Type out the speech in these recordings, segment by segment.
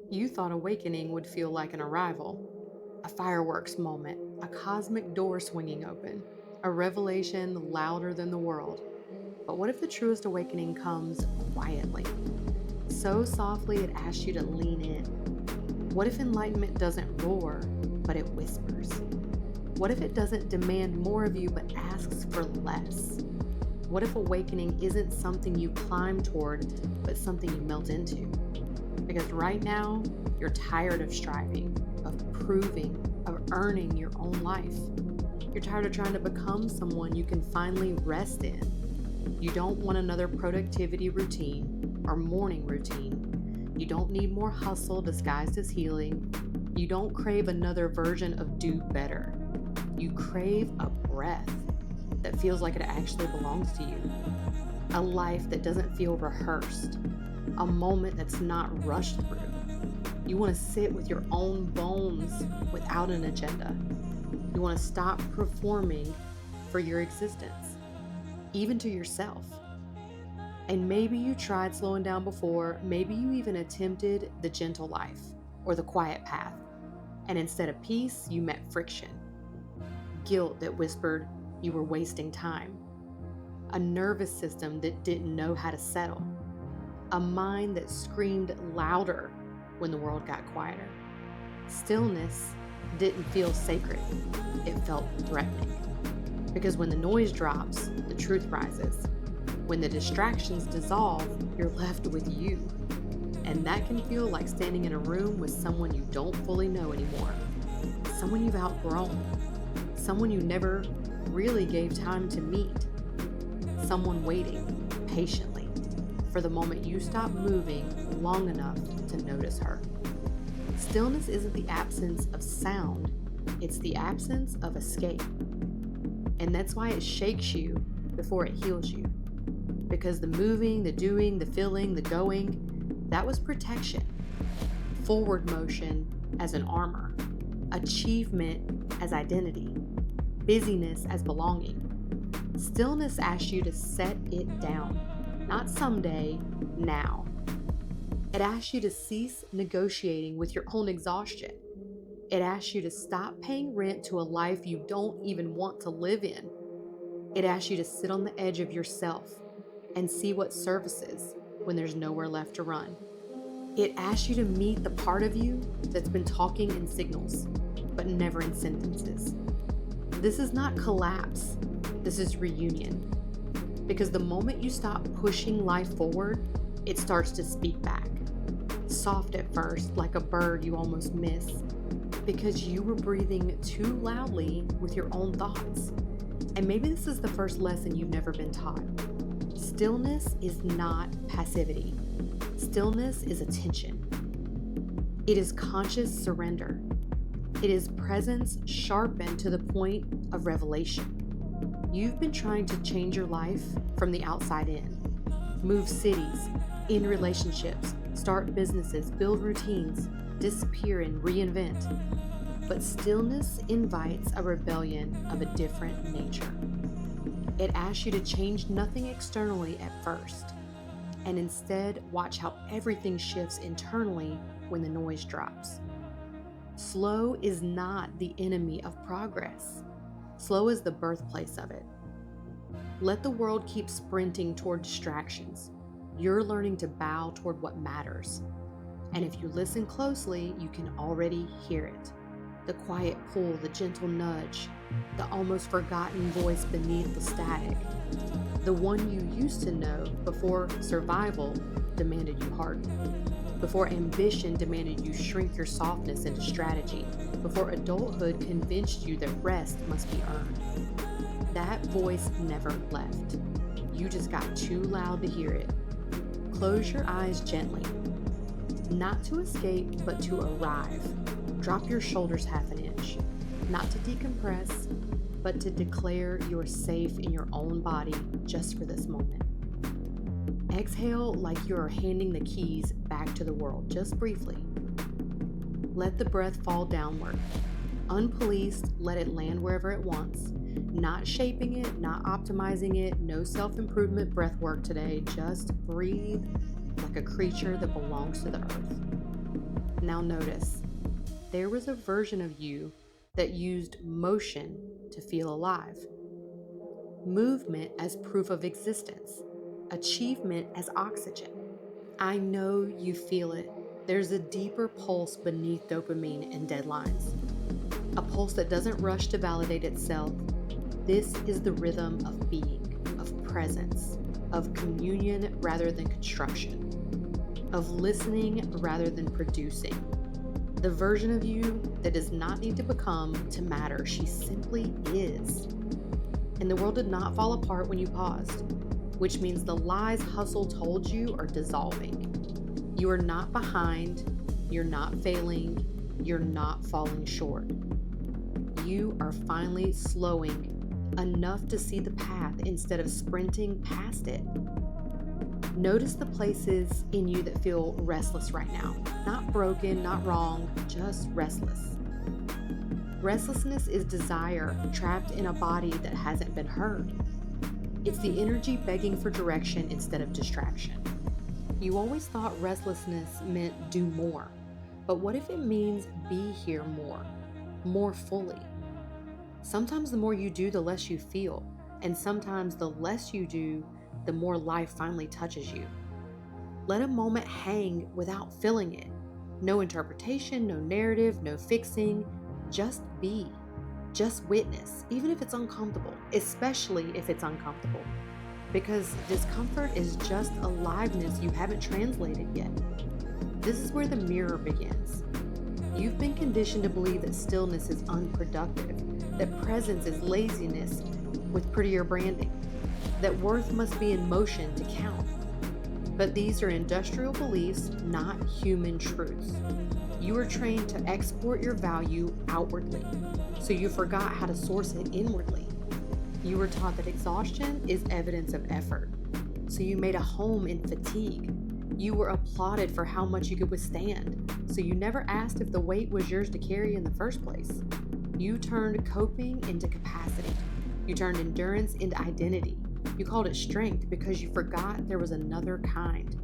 You thought awakening would feel like an arrival, a fireworks moment, a cosmic door swinging open, a revelation louder than the world. But what if the truest awakening comes quietly? So softly it asks you to lean in. What if enlightenment doesn't roar, but it whispers? What if it doesn't demand more of you, but asks for less? What if awakening isn't something you climb toward, but something you melt into? Because right now, you're tired of striving, of proving, of earning your own life. You're tired of trying to become someone you can finally rest in. You don't want another productivity routine or morning routine. You don't need more hustle disguised as healing. You don't crave another version of do better. You crave a breath that feels like it actually belongs to you, a life that doesn't feel rehearsed, a moment that's not rushed through. You want to sit with your own bones without an agenda. You want to stop performing for your existence, even to yourself. And maybe you tried slowing down before, maybe you even attempted the gentle life or the quiet path. And instead of peace, you met friction, guilt that whispered you were wasting time, a nervous system that didn't know how to settle, a mind that screamed louder when the world got quieter. Stillness didn't feel sacred, it felt threatening. Because when the noise drops, the truth rises. When the distractions dissolve, you're left with you. And that can feel like standing in a room with someone you don't fully know anymore, someone you've outgrown, someone you never really gave time to meet, someone waiting patiently for the moment you stop moving long enough to notice her. Stillness isn't the absence of sound, it's the absence of escape. And that's why it shakes you before it heals you. Because the moving, the doing, the feeling, the going, that was protection. Forward motion as an armor, achievement as identity, busyness as belonging. Stillness asks you to set it down, not someday, now. It asks you to cease negotiating with your own exhaustion. It asks you to stop paying rent to a life you don't even want to live in. It asks you to sit on the edge of yourself and see what surfaces when there's nowhere left to run. It asks you to meet the part of you that's been talking in signals, but never in sentences. This is not collapse, this is reunion. Because the moment you stop pushing life forward, it starts to speak back. Soft at first, like a bird you almost miss, because you were breathing too loudly with your own thoughts. And maybe this is the first lesson you've never been taught. Stillness is not passivity. Stillness is attention. It is conscious surrender. It is presence sharpened to the point of revelation. You've been trying to change your life from the outside in. Move cities, end relationships, start businesses, build routines, disappear and reinvent. But stillness invites a rebellion of a different nature. It asks you to change nothing externally at first, and instead watch how everything shifts internally when the noise drops. Slow is not the enemy of progress. Slow is the birthplace of it. Let the world keep sprinting toward distractions. You're learning to bow toward what matters. And if you listen closely, you can already hear it. The quiet pull, the gentle nudge, the almost forgotten voice beneath the static. The one you used to know before survival demanded you harden. Before ambition demanded you shrink your softness into strategy. Before adulthood convinced you that rest must be earned. That voice never left. You just got too loud to hear it. Close your eyes gently. Not to escape, but to arrive. Drop your shoulders half an inch. Not to decompress, but to declare you're safe in your own body just for this moment. Exhale like you're handing the keys back to the world, just briefly. Let the breath fall downward. Unpoliced, let it land wherever it wants. Not shaping it, not optimizing it, no self-improvement breath work today. Just breathe like a creature that belongs to the earth. Now notice, there was a version of you that used motion to feel alive, movement as proof of existence, achievement as oxygen. I know you feel it. There's a deeper pulse beneath dopamine and deadlines, a pulse that doesn't rush to validate itself. This is the rhythm of being, of presence, of communion rather than construction, of listening rather than producing. The version of you that does not need to become to matter, she simply is. And the world did not fall apart when you paused, which means the lies hustle told you are dissolving. You are not behind, you're not failing, you're not falling short. You are finally slowing enough to see the path instead of sprinting past it. Notice the places in you that feel restless right now. Not broken, not wrong, just restless. Restlessness is desire trapped in a body that hasn't been heard. It's the energy begging for direction instead of distraction. You always thought restlessness meant do more, but what if it means be here more fully? Sometimes the more you do, the less you feel, and sometimes the less you do, the more life finally touches you. Let a moment hang without filling it. No interpretation, no narrative, no fixing. Just be. Just witness, even if it's uncomfortable, especially if it's uncomfortable. Because discomfort is just aliveness you haven't translated yet. This is where the mirror begins. You've been conditioned to believe that stillness is unproductive, that presence is laziness with prettier branding, that worth must be in motion to count. But these are industrial beliefs, not human truths. You were trained to export your value outwardly, so you forgot how to source it inwardly. You were taught that exhaustion is evidence of effort, so you made a home in fatigue. You were applauded for how much you could withstand, so you never asked if the weight was yours to carry in the first place. You turned coping into capacity. You turned endurance into identity. You called it strength because you forgot there was another kind.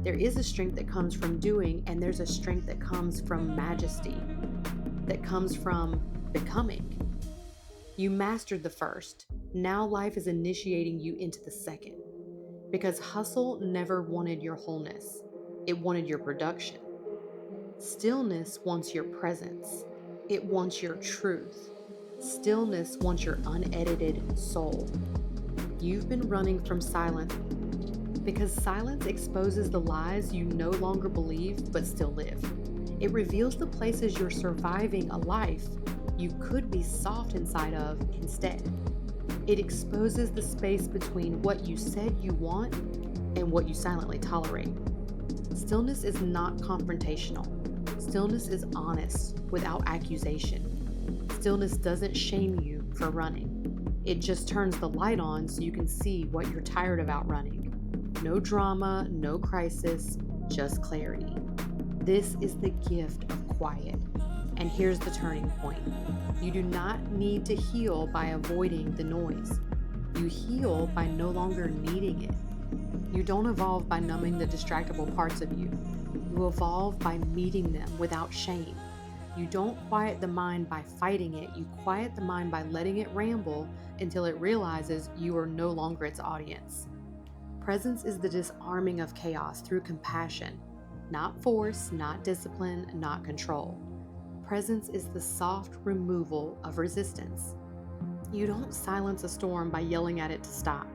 There is a strength that comes from doing, and there's a strength that comes from majesty, that comes from becoming. You mastered the first. Now life is initiating you into the second. Because hustle never wanted your wholeness, it wanted your production. Stillness wants your presence, it wants your truth. Stillness wants your unedited soul. You've been running from silence because silence exposes the lies you no longer believe but still live. It reveals the places you're surviving a life you could be soft inside of instead. It exposes the space between what you said you want and what you silently tolerate. Stillness is not confrontational. Stillness is honest without accusation. Stillness doesn't shame you for running. It just turns the light on so you can see what you're tired of outrunning. No drama, no crisis, just clarity. This is the gift of quiet. And here's the turning point. You do not need to heal by avoiding the noise. You heal by no longer needing it. You don't evolve by numbing the distractible parts of you. You evolve by meeting them without shame. You don't quiet the mind by fighting it. You quiet the mind by letting it ramble until it realizes you are no longer its audience. Presence is the disarming of chaos through compassion, not force, not discipline, not control. Presence is the soft removal of resistance. You don't silence a storm by yelling at it to stop.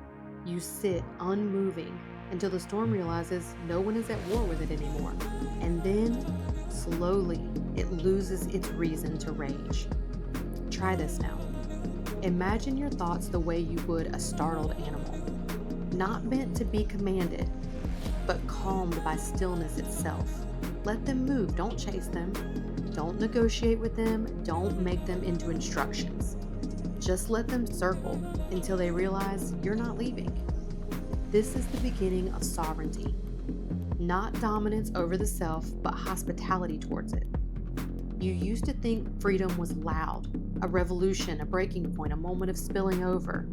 You sit unmoving until the storm realizes no one is at war with it anymore. And then, slowly, it loses its reason to rage. Try this now. Imagine your thoughts the way you would a startled animal. Not meant to be commanded, but calmed by stillness itself. Let them move, don't chase them. Don't negotiate with them, don't make them into instructions. Just let them circle until they realize you're not leaving. This is the beginning of sovereignty. Not dominance over the self, but hospitality towards it. You used to think freedom was loud, a revolution, a breaking point, a moment of spilling over.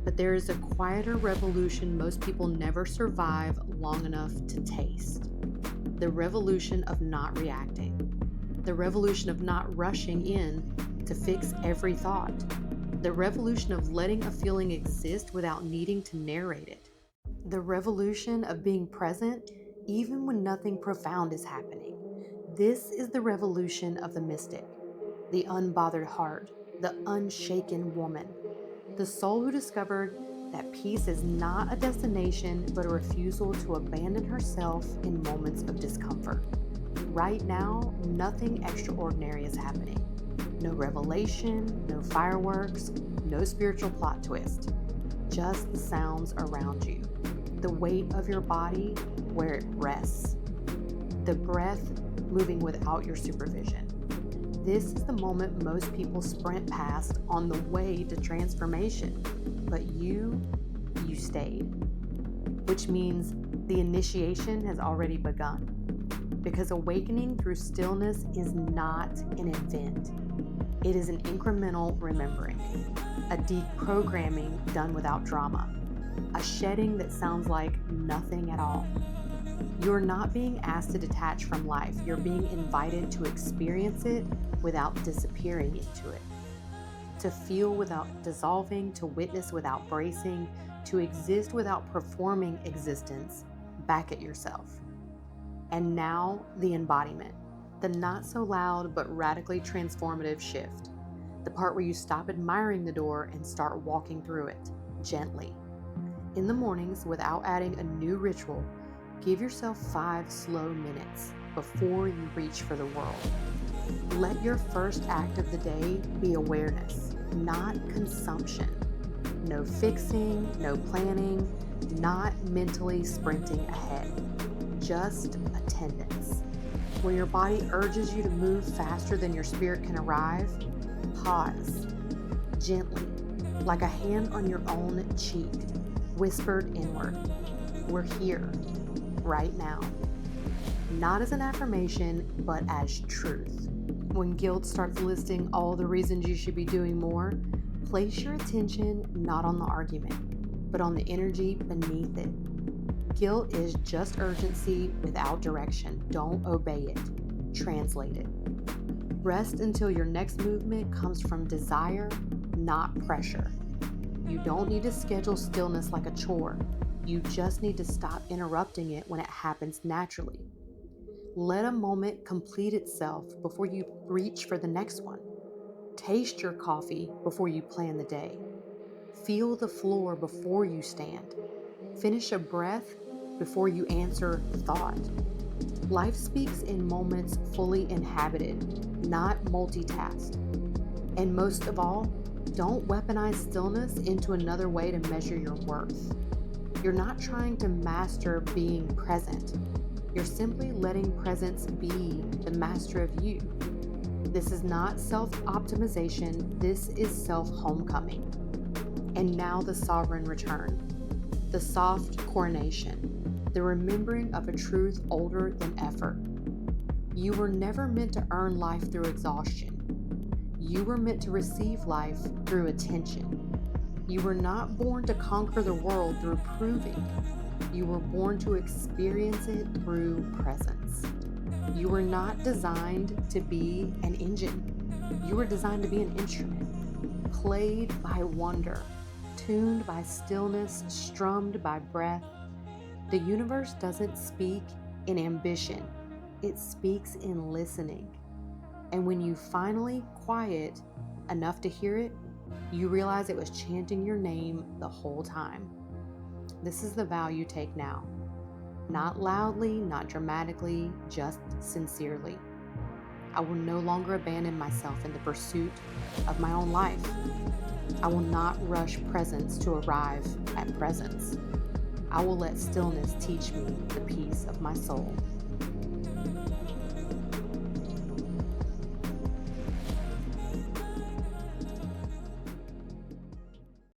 But there is a quieter revolution most people never survive long enough to taste. the revolution of not reacting, the revolution of not rushing in to fix every thought, the revolution of letting a feeling exist without needing to narrate it, the revolution of being present even when nothing profound is happening. This is the revolution of the mystic, the unbothered heart, the unshaken woman, the soul who discovered that peace is not a destination but a refusal to abandon herself in moments of discomfort. Right now, nothing extraordinary is happening. No revelation, no fireworks, no spiritual plot twist. Just the sounds around you. The weight of your body where it rests. The breath moving without your supervision. This is the moment most people sprint past on the way to transformation. But you stayed. Which means the initiation has already begun. Because awakening through stillness is not an event. It is an incremental remembering, a deprogramming done without drama, a shedding that sounds like nothing at all. You're not being asked to detach from life. You're being invited to experience it without disappearing into it, to feel without dissolving, to witness without bracing, to exist without performing existence back at yourself. And now the embodiment, the not so loud but radically transformative shift, the part where you stop admiring the door and start walking through it gently. In the mornings, without adding a new ritual, give yourself 5 slow minutes before you reach for the world. Let your first act of the day be awareness, not consumption. No fixing, no planning, not mentally sprinting ahead. Just attendance. When your body urges you to move faster than your spirit can arrive, pause. Gently, like a hand on your own cheek, whispered inward. We're here, right now. Not as an affirmation, but as truth. When guilt starts listing all the reasons you should be doing more, place your attention not on the argument, but on the energy beneath it. Guilt is just urgency without direction. Don't obey it. Translate it. Rest until your next movement comes from desire, not pressure. You don't need to schedule stillness like a chore. You just need to stop interrupting it when it happens naturally. Let a moment complete itself before you reach for the next one. Taste your coffee before you plan the day. Feel the floor before you stand. Finish a breath before you answer thought. Life speaks in moments fully inhabited, not multitasked. And most of all, don't weaponize stillness into another way to measure your worth. You're not trying to master being present. You're simply letting presence be the master of you. This is not self-optimization. This is self-homecoming. And now the sovereign return, the soft coronation, the remembering of a truth older than effort. You were never meant to earn life through exhaustion. You were meant to receive life through attention. You were not born to conquer the world through proving. You were born to experience it through presence. You were not designed to be an engine. You were designed to be an instrument, played by wonder, tuned by stillness, strummed by breath. The universe doesn't speak in ambition. It speaks in listening. And when you finally quiet enough to hear it, you realize it was chanting your name the whole time. This is the vow you take now. Not loudly, not dramatically, just sincerely. I will no longer abandon myself in the pursuit of my own life. I will not rush presence to arrive at presence. I will let stillness teach me the peace of my soul.